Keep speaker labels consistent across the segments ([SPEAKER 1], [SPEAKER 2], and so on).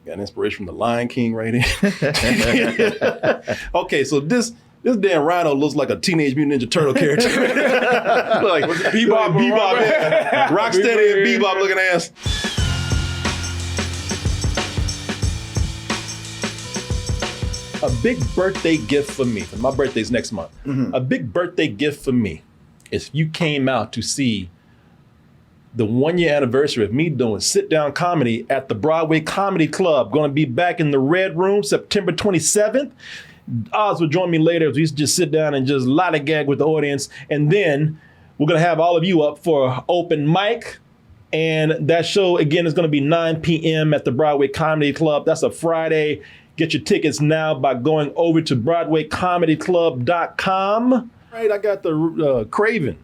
[SPEAKER 1] Got inspiration from the Lion King right here. Okay, so this damn Rhino looks like a Teenage Mutant Ninja Turtle character. Like Bebop, yeah. Rocksteady and Bebop looking ass. A big birthday gift for me. My birthday's next month. Mm-hmm. A big birthday gift for me is you came out to see the 1 year anniversary of me doing sit down comedy at the Broadway Comedy Club. Going to be back in the Red Room September 27th. Oz will join me later as we just sit down and just lollygag with the audience. And then we're going to have all of you up for open mic. And that show, again, is going to be 9 p.m. at the Broadway Comedy Club. That's a Friday. Get your tickets now by going over to BroadwayComedyClub.com. Right, I got the KRAVEN.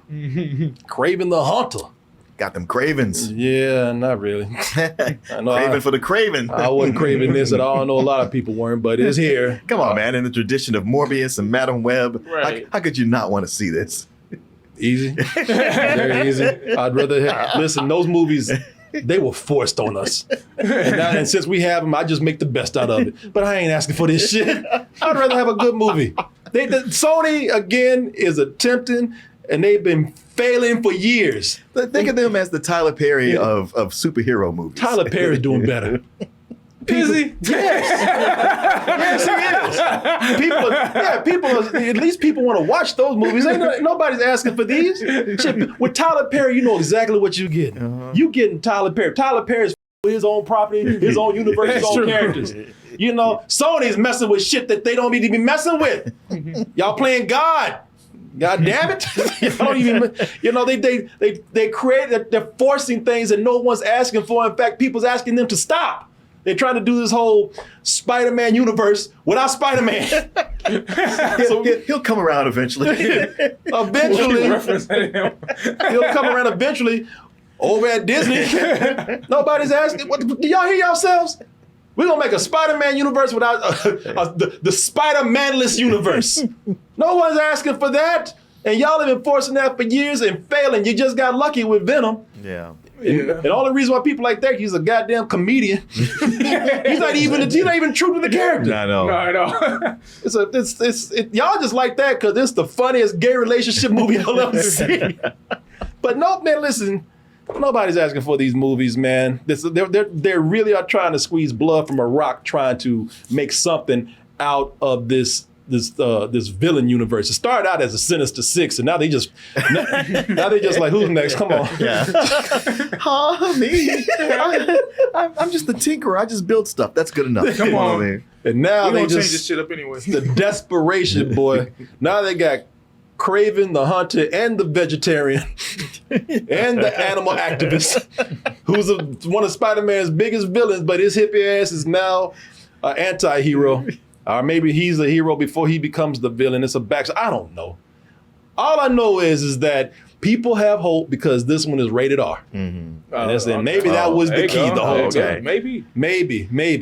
[SPEAKER 1] KRAVEN the Hunter.
[SPEAKER 2] Got them cravens.
[SPEAKER 1] Yeah, not really. I know
[SPEAKER 2] Craving for the craven.
[SPEAKER 1] I wasn't craving this at all. I know a lot of people weren't, but it's here.
[SPEAKER 2] Come on, man. In the tradition of Morbius and Madam Web,
[SPEAKER 1] right.
[SPEAKER 2] How could you not want to see this?
[SPEAKER 1] Easy. Very easy. I'd rather listen, those movies, they were forced on us. And since we have them, I just make the best out of it. But I ain't asking for this shit. I'd rather have a good movie. Sony, again, is attempting, and they've been failing for years.
[SPEAKER 2] Think of them as the Tyler Perry of superhero movies.
[SPEAKER 1] Tyler Perry's doing better.
[SPEAKER 3] Is he?
[SPEAKER 1] Yes. Yes, he is. People, at least people want to watch those movies. Nobody's asking for these. Shit, with Tyler Perry, you know exactly what you get. You getting Tyler Perry. Tyler Perry's his own property, his own universe, his own characters. You know, Sony's messing with shit that they don't need to be messing with. Y'all playing God. God damn it. Don't even, they create, they're forcing things that no one's asking for. In fact, people's asking them to stop. They're trying to do this whole SpiderMan universe without Spider-Man.
[SPEAKER 2] So he'll come around eventually.
[SPEAKER 1] Eventually. He'll come around eventually over at Disney. Nobody's asking, do y'all hear yourselves? We're going to make a Spider-Man universe without the Spider-Man-less universe. No one's asking for that. And y'all have been forcing that for years and failing. You just got lucky with Venom.
[SPEAKER 2] Yeah.
[SPEAKER 1] And all the reason why people like that, he's a goddamn comedian. he's not even true to the character.
[SPEAKER 2] I know.
[SPEAKER 3] No, I know.
[SPEAKER 1] Y'all just like that because it's the funniest gay relationship movie I'll ever see. But no, man, listen. Nobody's asking for these movies, man. They really are trying to squeeze blood from a rock, trying to make something out of this villain universe. It started out as a Sinister Six, and now they just like, who's next? Come on.
[SPEAKER 2] Yeah. Me? I'm just the tinkerer. I just build stuff. That's good enough.
[SPEAKER 3] Come on, man.
[SPEAKER 1] And now
[SPEAKER 3] they
[SPEAKER 1] they
[SPEAKER 3] change
[SPEAKER 1] just
[SPEAKER 3] this shit up anyway.
[SPEAKER 1] The desperation, boy. Now they got KRAVEN the Hunter and the vegetarian and the animal activist, who's one of Spider-Man's biggest villains, but his hippie ass is now an anti-hero. Or maybe he's a hero before he becomes the villain. It's a back. I don't know. All I know is that people have hope because this one is rated R. Mm-hmm. And maybe that was the key the whole time. Maybe.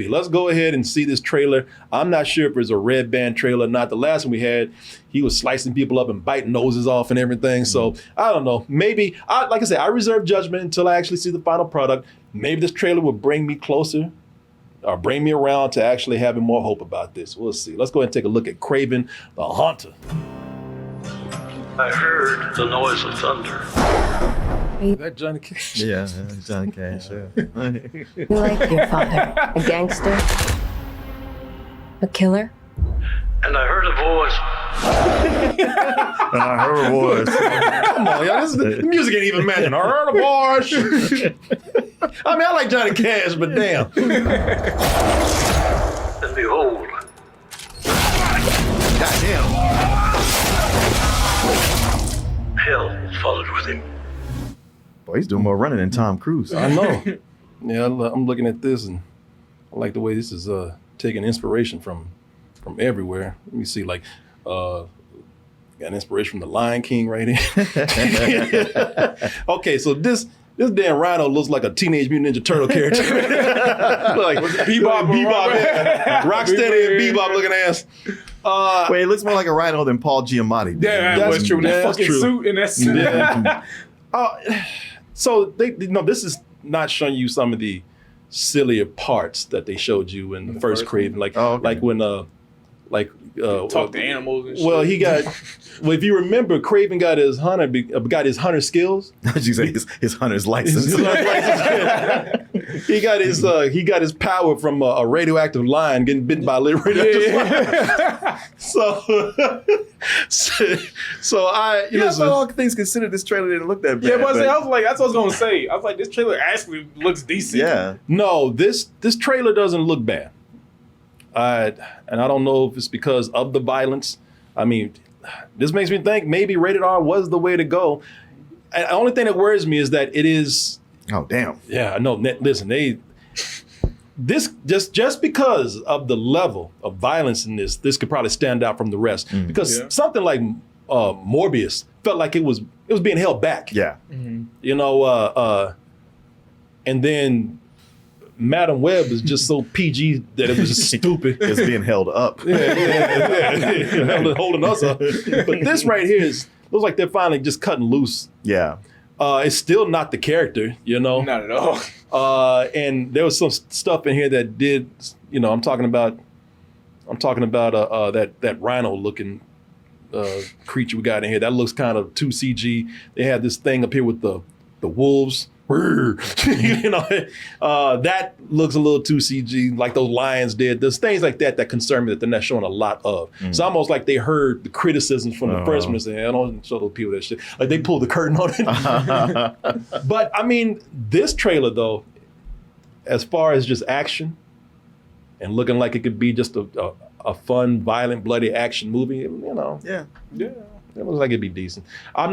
[SPEAKER 1] Let's go ahead and see this trailer. I'm not sure if it's a red band trailer or not. The last one we had, he was slicing people up and biting noses off and everything. So I don't know. Maybe, like I said, I reserve judgment until I actually see the final product. Maybe this trailer will bring me closer or bring me around to actually having more hope about this. We'll see. Let's go ahead and take a look at KRAVEN the Hunter.
[SPEAKER 4] I heard the noise of thunder.
[SPEAKER 1] Is that Johnny Cash?
[SPEAKER 2] Yeah, Johnny Cash. Yeah.
[SPEAKER 5] You like your father? A gangster? A killer?
[SPEAKER 4] And I heard a voice.
[SPEAKER 1] Come on, y'all. The music ain't even matching. I heard a voice. I mean, I like Johnny Cash, but damn.
[SPEAKER 4] And behold,
[SPEAKER 2] Goddamn.
[SPEAKER 4] hell followed with him.
[SPEAKER 2] Boy, he's doing more running than Tom Cruise.
[SPEAKER 1] I know. Yeah, I'm looking at this, and I like the way this is taking inspiration from everywhere. Let me see, like, got inspiration from the Lion King right here. Okay, so this damn Rhino looks like a Teenage Mutant Ninja Turtle character. Like Bebop, yeah. Rocksteady and Bebop looking ass.
[SPEAKER 2] Wait, it looks more like a Rhino than Paul Giamatti.
[SPEAKER 3] Yeah, that's true. That fucking
[SPEAKER 1] true.
[SPEAKER 3] suit and that suit.
[SPEAKER 1] Yeah. So this is not showing you some of the sillier parts that they showed you in the first Kraven, like when
[SPEAKER 3] talk to animals and shit.
[SPEAKER 1] well, he got. Well, if you remember, Kraven got his hunter skills.
[SPEAKER 2] Did you say his hunter's license?
[SPEAKER 1] He got his power from a radioactive lion getting bitten by a little radioactive lion. So
[SPEAKER 2] all things considered, this trailer didn't look that bad.
[SPEAKER 3] Yeah, but I was like, that's what I was gonna say. I was like, this trailer actually looks decent.
[SPEAKER 2] Yeah.
[SPEAKER 1] No, this trailer doesn't look bad. And I don't know if it's because of the violence. I mean, this makes me think maybe rated R was the way to go. And the only thing that worries me is that it is.
[SPEAKER 2] Oh damn.
[SPEAKER 1] Yeah, no. Listen, this just because of the level of violence in this could probably stand out from the rest. Because something like Morbius felt like it was being held back.
[SPEAKER 2] Yeah.
[SPEAKER 1] You know, and then Madam Web is just so PG that it was just stupid.
[SPEAKER 2] It's being held up.
[SPEAKER 1] Holding us up. But this right here looks like they're finally just cutting loose.
[SPEAKER 2] Yeah.
[SPEAKER 1] It's still not the character, you know.
[SPEAKER 3] Not at all.
[SPEAKER 1] And there was some stuff in here that did, you know, I'm talking about that Rhino looking creature we got in here. That looks kind of too CG. They had this thing up here with the wolves. You know, that looks a little too CG, like those lions did. There's things like that concern me that they're not showing a lot of. It's almost like they heard the criticisms from the first one and said, I don't show those people that shit. Like they pulled the curtain on it. But I mean, this trailer though, as far as just action and looking like it could be just a fun, violent, bloody action movie, you know.
[SPEAKER 2] Yeah.
[SPEAKER 1] It looks like it'd be decent. I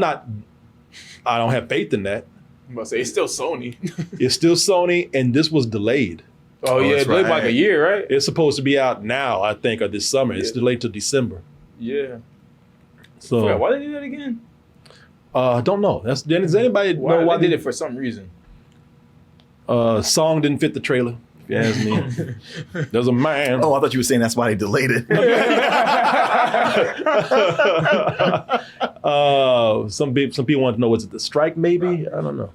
[SPEAKER 1] don't have faith in that.
[SPEAKER 3] I'm about to say, it's still Sony.
[SPEAKER 1] It's still Sony, and this was delayed.
[SPEAKER 3] Oh yeah, it's delayed by like a year, right?
[SPEAKER 1] It's supposed to be out now, I think, or this summer. It's delayed to December.
[SPEAKER 3] Yeah.
[SPEAKER 1] So
[SPEAKER 3] why did they do that again?
[SPEAKER 1] Don't know. Does anybody know why
[SPEAKER 3] they did it for some reason?
[SPEAKER 1] Song didn't fit the trailer. If you ask me, there's a man.
[SPEAKER 2] Oh, I thought you were saying that's why they delayed it.
[SPEAKER 1] Some people want to know, was it the strike? Maybe I don't know.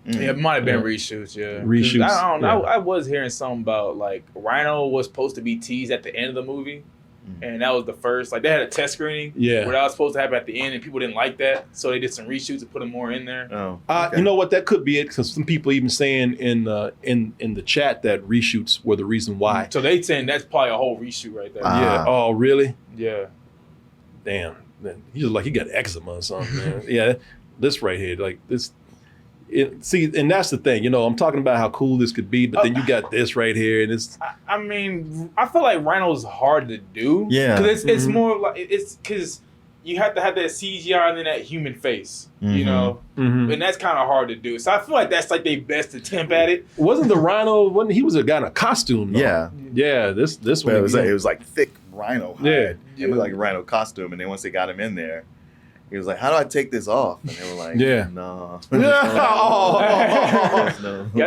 [SPEAKER 3] Yeah, it might have been reshoots. Yeah,
[SPEAKER 1] reshoots.
[SPEAKER 3] I don't know. I was hearing something about like Rhino was supposed to be teased at the end of the movie, and that was the first. Like they had a test screening. Where that was supposed to happen at the end, and people didn't like that, so they did some reshoots to put him more in there.
[SPEAKER 2] Oh,
[SPEAKER 1] okay. You know what? That could be it, because some people even saying in the chat that reshoots were the reason why.
[SPEAKER 3] So they saying that's probably a whole reshoot right there.
[SPEAKER 1] Yeah. Oh, really?
[SPEAKER 3] Yeah.
[SPEAKER 1] Damn. Man, he just like he got eczema or something. Man. Yeah. This right here, like this. See, and that's the thing, you know, I'm talking about how cool this could be, but then you got this right here, and it's.
[SPEAKER 3] I mean, I feel like Rhino's hard to do.
[SPEAKER 2] Yeah.
[SPEAKER 3] Because it's more like, it's because you have to have that CGI and then that human face, you know? And that's kind of hard to do. So I feel like that's like their best attempt at it.
[SPEAKER 1] Wasn't the Rhino, he was a guy in a costume, though.
[SPEAKER 2] Yeah.
[SPEAKER 1] Yeah, this one.
[SPEAKER 2] It was like thick rhino hide.
[SPEAKER 1] Yeah.
[SPEAKER 2] It was like a rhino costume, and then once they got him in there, he was like, "How do I take this off?" And they were like, "No."
[SPEAKER 3] Yeah,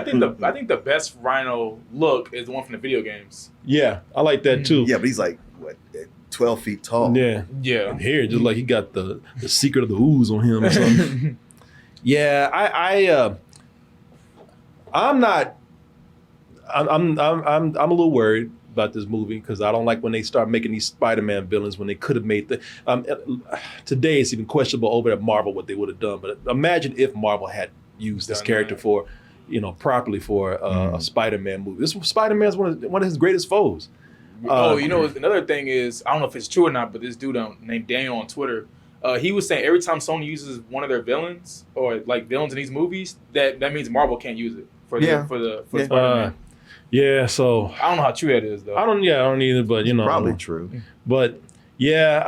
[SPEAKER 3] I think the best Rhino look is the one from the video games.
[SPEAKER 1] Yeah, I like that too.
[SPEAKER 2] Yeah, but he's like 12 feet tall.
[SPEAKER 3] Yeah.
[SPEAKER 1] And here, just like he got the secret of the ooze on him or something. Yeah, I'm a little worried about this movie, because I don't like when they start making these SpiderMan villains when they could have made today it's even questionable over at Marvel what they would have done. But imagine if Marvel had used this character for, you know, properly for a Spider-Man movie. This Spider-Man's one of his greatest foes.
[SPEAKER 3] You know, another thing is, I don't know if it's true or not, but this dude named Daniel on Twitter, he was saying every time Sony uses one of their villains or like villains in these movies, that means Marvel can't use it for Spider-Man.
[SPEAKER 1] Yeah, so
[SPEAKER 3] I don't know how true that is though.
[SPEAKER 1] I don't either, but you know,
[SPEAKER 2] probably true.
[SPEAKER 1] But yeah,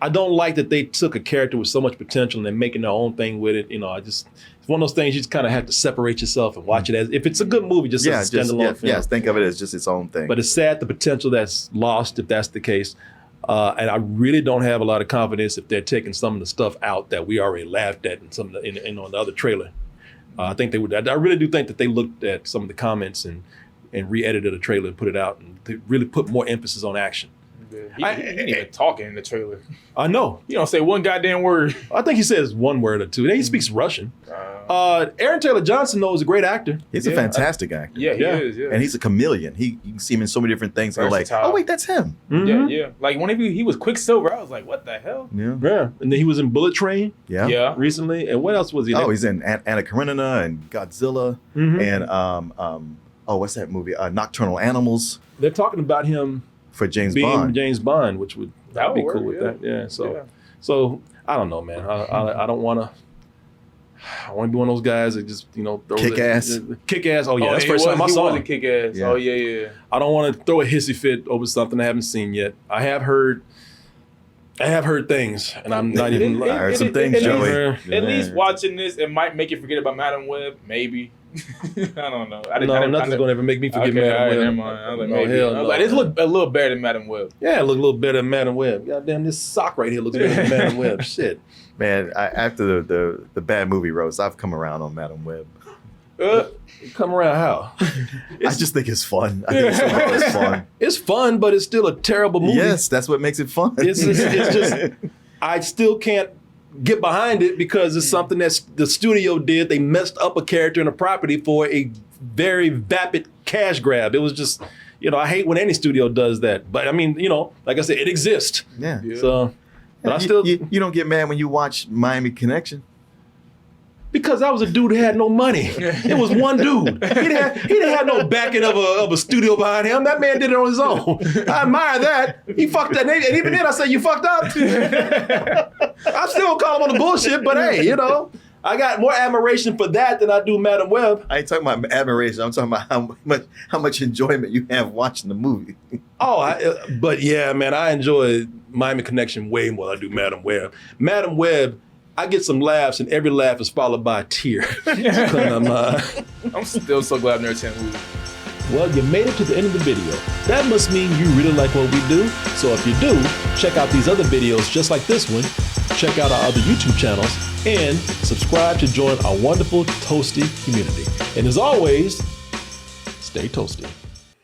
[SPEAKER 1] I don't like that they took a character with so much potential and they're making their own thing with it. You know, it's one of those things you just kind of have to separate yourself and watch it as if it's a good movie, just as a standalone film.
[SPEAKER 2] Yes, think of it as just its own thing.
[SPEAKER 1] But it's sad the potential that's lost if that's the case. And I really don't have a lot of confidence if they're taking some of the stuff out that we already laughed at in some of the, on the other trailer. I think they would. I really do think that they looked at some of the comments and re-edited the trailer and put it out and to really put more emphasis on action.
[SPEAKER 3] Yeah. He didn't even talk in the trailer.
[SPEAKER 1] I know.
[SPEAKER 3] You don't say one goddamn word.
[SPEAKER 1] I think he says one word or two. He speaks Russian. Aaron Taylor Johnson, though, is a great actor.
[SPEAKER 2] He's a fantastic actor.
[SPEAKER 3] Yeah, he is. Yeah.
[SPEAKER 2] And he's a chameleon. You can see him in so many different things. You're like,
[SPEAKER 3] Versatile.
[SPEAKER 2] oh wait, that's him.
[SPEAKER 1] Mhm.
[SPEAKER 3] Yeah. Like whenever he was Quicksilver, I was like, what the hell?
[SPEAKER 2] Yeah.
[SPEAKER 1] Yeah. And then he was in Bullet Train
[SPEAKER 3] Yeah.
[SPEAKER 1] recently. And what else was he in?
[SPEAKER 2] Oh, he's in Anna Karenina and Godzilla and what's that movie? Nocturnal Animals
[SPEAKER 1] They're talking about him
[SPEAKER 2] for James
[SPEAKER 1] being
[SPEAKER 2] Bond.
[SPEAKER 1] James Bond, which would
[SPEAKER 3] That
[SPEAKER 1] be
[SPEAKER 3] would
[SPEAKER 1] cool
[SPEAKER 3] work,
[SPEAKER 1] with that. Yeah. So I don't know, man. I don't want to. I want to be one of those guys that just throw
[SPEAKER 2] Kick ass.
[SPEAKER 1] Kick ass. Oh yeah, that's the
[SPEAKER 3] he
[SPEAKER 1] first time I saw
[SPEAKER 3] was
[SPEAKER 1] him.
[SPEAKER 3] a kick ass.
[SPEAKER 2] Yeah.
[SPEAKER 3] Oh yeah.
[SPEAKER 1] I don't want to throw a hissy fit over something I haven't seen yet. I have heard things, and I'm not even.
[SPEAKER 2] I heard some things, Joey.
[SPEAKER 3] At least watching this, it might make you forget about Madam Web. Maybe. I don't know.
[SPEAKER 1] Nothing's gonna ever make me forget
[SPEAKER 3] Okay,
[SPEAKER 1] Madam
[SPEAKER 3] all right,
[SPEAKER 1] Web.
[SPEAKER 3] never mind. I was like,
[SPEAKER 1] No,
[SPEAKER 3] maybe.
[SPEAKER 1] hell
[SPEAKER 3] I was
[SPEAKER 1] no.
[SPEAKER 3] like, this look a little better than Madam Web.
[SPEAKER 1] Yeah, it look a little better than Madam Web. Goddamn, this sock right here looks better than Madam Web. Shit.
[SPEAKER 2] Man, after the bad movie roast, I've come around on Madam Web.
[SPEAKER 1] Come around how?
[SPEAKER 2] I just think it's fun. I think it's fun.
[SPEAKER 1] It's fun, but it's still a terrible movie.
[SPEAKER 2] Yes, that's what makes it fun.
[SPEAKER 1] It's just I still can't get behind it because it's something that the studio did. They messed up a character in a property for a very vapid cash grab. It was just, I hate when any studio does that. But I mean, like I said, it exists.
[SPEAKER 2] Yeah.
[SPEAKER 1] So, but I still
[SPEAKER 2] you don't get mad when you watch Miami Connection.
[SPEAKER 1] because I was a dude who had no money. It was one dude. He didn't have no backing of a studio behind him. That man did it on his own. I admire that. He fucked that. And even then I say, you fucked up. I still don't call him on the bullshit, but hey, I got more admiration for that than I do Madam Web.
[SPEAKER 2] I ain't talking about admiration. I'm talking about how much enjoyment you have watching the movie.
[SPEAKER 1] But yeah, man, I enjoy Miami Connection way more than I do Madam Web. Madam Web, I get some laughs, and every laugh is followed by a tear.
[SPEAKER 3] I'm still so glad I've never seen that movie.
[SPEAKER 1] Well, you made it to the end of the video. That must mean you really like what we do. So if you do, check out these other videos just like this one, check out our other YouTube channels, and subscribe to join our wonderful Toasty community. And as always, stay toasty.